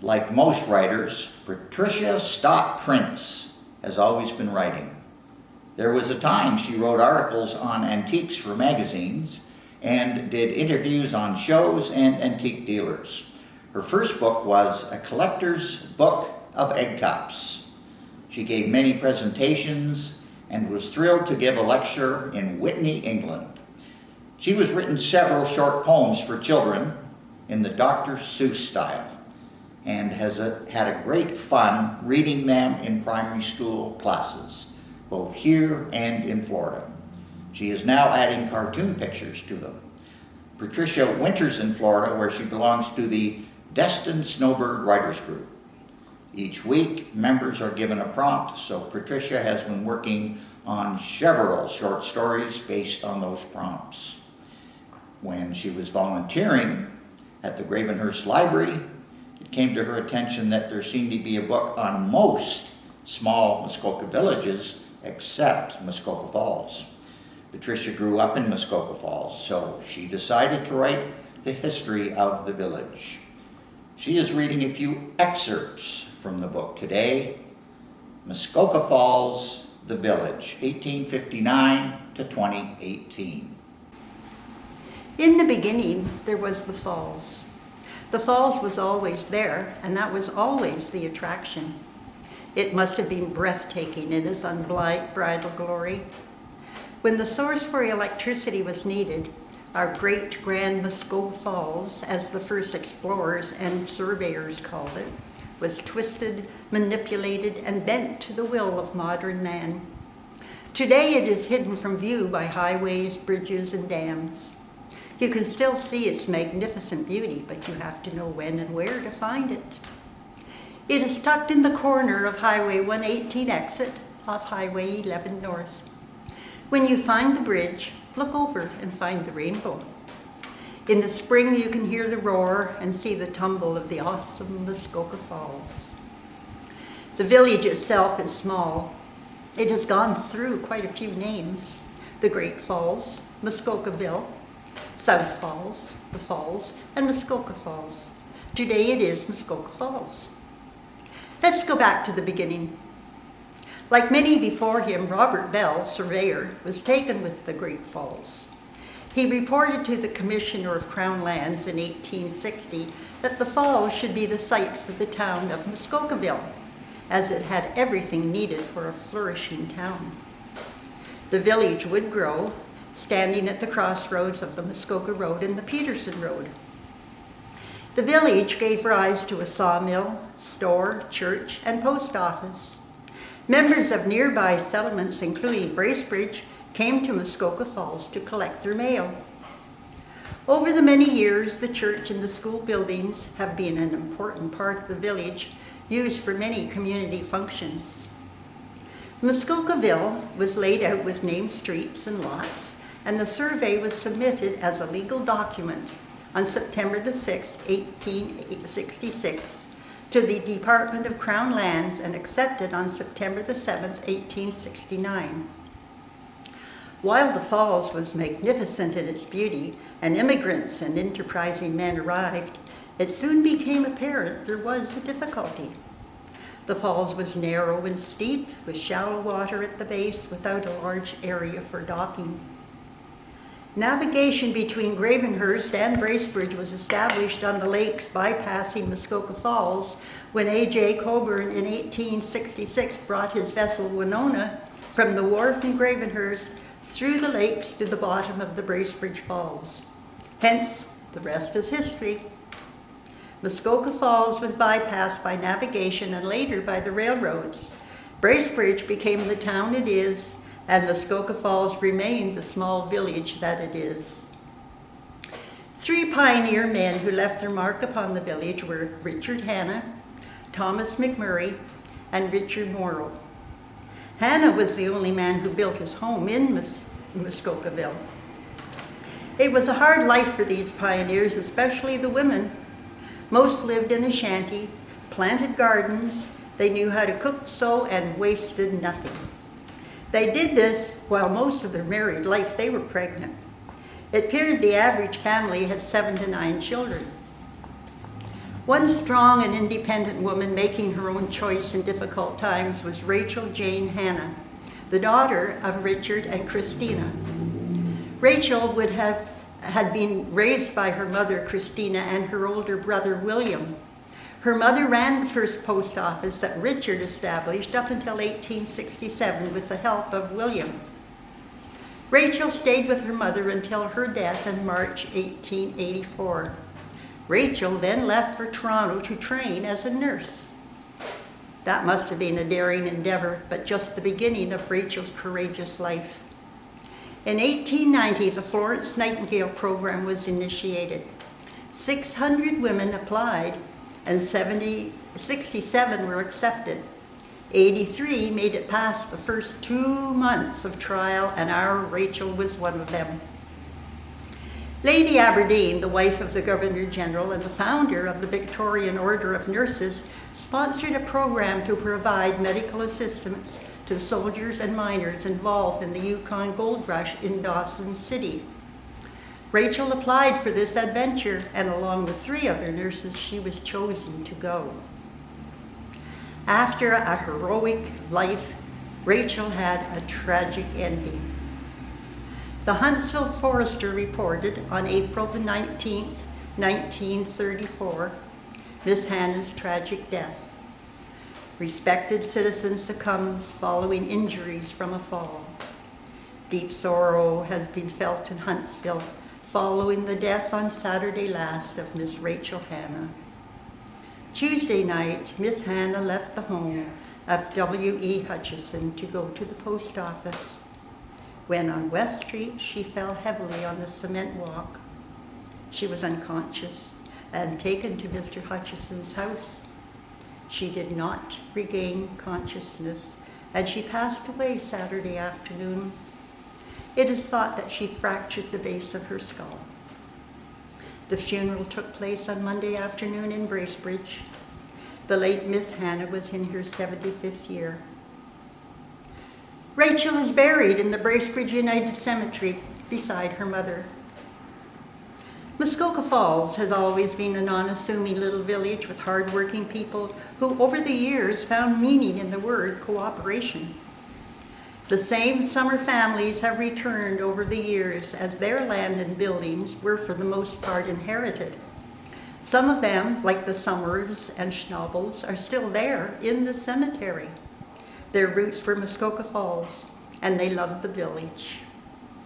Like most writers, Patricia Stott Prince has always been writing. There was a time she wrote articles on antiques for magazines and did interviews on shows and antique dealers. Her first book was A Collector's Book of Egg Cups. She gave many presentations and was thrilled to give a lecture in Whitney, England. She has written several short poems for children in the Dr. Seuss style and has had a great fun reading them in primary school classes, both here and in Florida. She is now adding cartoon pictures to them. Patricia winters in Florida, where she belongs to the Destined Snowbird Writers Group. Each week, members are given a prompt, so Patricia has been working on several short stories based on those prompts. When she was volunteering at the Gravenhurst Library, it came to her attention that there seemed to be a book on most small Muskoka villages except Muskoka Falls. Patricia grew up in Muskoka Falls, so she decided to write the history of the village. She is reading a few excerpts from the book today, Muskoka Falls, the Village, 1859 to 2018. In the beginning, there was the falls. The falls was always there, and that was always the attraction. It must have been breathtaking in its unbridled glory. When the source for electricity was needed, our great grand Muskoka Falls, as the first explorers and surveyors called it, was twisted, manipulated, and bent to the will of modern man. Today it is hidden from view by highways, bridges, and dams. You can still see its magnificent beauty, but you have to know when and where to find it. It is tucked in the corner of Highway 118 exit off Highway 11 North. When you find the bridge, look over and find the rainbow. In the spring, you can hear the roar and see the tumble of the awesome Muskoka Falls. The village itself is small. It has gone through quite a few names: the Great Falls, Muskokaville, South Falls, the Falls, and Muskoka Falls. Today it is Muskoka Falls. Let's go back to the beginning. Like many before him, Robert Bell, surveyor, was taken with the Great Falls. He reported to the Commissioner of Crown Lands in 1860 that the falls should be the site for the town of Muskokaville, as it had everything needed for a flourishing town. The village would grow, standing at the crossroads of the Muskoka Road and the Patterson Road. The village gave rise to a sawmill, store, church, and post office. Members of nearby settlements, including Bracebridge, came to Muskoka Falls to collect their mail. Over the many years, the church and the school buildings have been an important part of the village, used for many community functions. Muskokaville was laid out with named streets and lots, and the survey was submitted as a legal document on September the 6th, 1866, to the Department of Crown Lands and accepted on September the 7th, 1869. While the falls was magnificent in its beauty and immigrants and enterprising men arrived, it soon became apparent there was a difficulty. The falls was narrow and steep, with shallow water at the base without a large area for docking. Navigation between Gravenhurst and Bracebridge was established on the lakes bypassing Muskoka Falls when A.J. Coburn in 1866 brought his vessel Winona from the wharf in Gravenhurst through the lakes to the bottom of the Bracebridge Falls. Hence, the rest is history. Muskoka Falls was bypassed by navigation and later by the railroads. Bracebridge became the town it is, and Muskoka Falls remained the small village that it is. Three pioneer men who left their mark upon the village were Richard Hanna, Thomas McMurray, and Richard Morrow. Hanna was the only man who built his home in Muskokaville. It was a hard life for these pioneers, especially the women. Most lived in a shanty, planted gardens. They knew how to cook, sew, and wasted nothing. They did this while most of their married life they were pregnant. It appeared the average family had 7 to 9 children. One strong and independent woman making her own choice in difficult times was Rachel Jane Hanna, the daughter of Richard and Christina. Rachel had been raised by her mother, Christina, and her older brother, William. Her mother ran the first post office that Richard established up until 1867 with the help of William. Rachel stayed with her mother until her death in March 1884. Rachel then left for Toronto to train as a nurse. That must have been a daring endeavor, but just the beginning of Rachel's courageous life. In 1890, the Florence Nightingale program was initiated. 600 women applied, and 67 were accepted. 83 made it past the first 2 months of trial, and our Rachel was one of them. Lady Aberdeen, the wife of the Governor General and the founder of the Victorian Order of Nurses, sponsored a program to provide medical assistance to soldiers and miners involved in the Yukon Gold Rush in Dawson City. Rachel applied for this adventure, and along with 3 other nurses, she was chosen to go. After a heroic life, Rachel had a tragic ending. The Huntsville Forester reported on April the 19th, 1934, Miss Hanna's tragic death. Respected citizen succumbs following injuries from a fall. Deep sorrow has been felt in Huntsville following the death on Saturday last of Miss Rachel Hanna. Tuesday night, Miss Hanna left the home of W.E. Hutchison to go to the post office. When on West Street, she fell heavily on the cement walk. She was unconscious and taken to Mr. Hutchison's house. She did not regain consciousness, and she passed away Saturday afternoon. It is thought that she fractured the base of her skull. The funeral took place on Monday afternoon in Bracebridge. The late Miss Hanna was in her 75th year. Rachel is buried in the Bracebridge United Cemetery beside her mother. Muskoka Falls has always been an unassuming little village with hardworking people who over the years found meaning in the word cooperation. The same summer families have returned over the years as their land and buildings were for the most part inherited. Some of them, like the Summers and Schnabels, are still there in the cemetery. Their roots were Muskoka Falls, and they loved the village.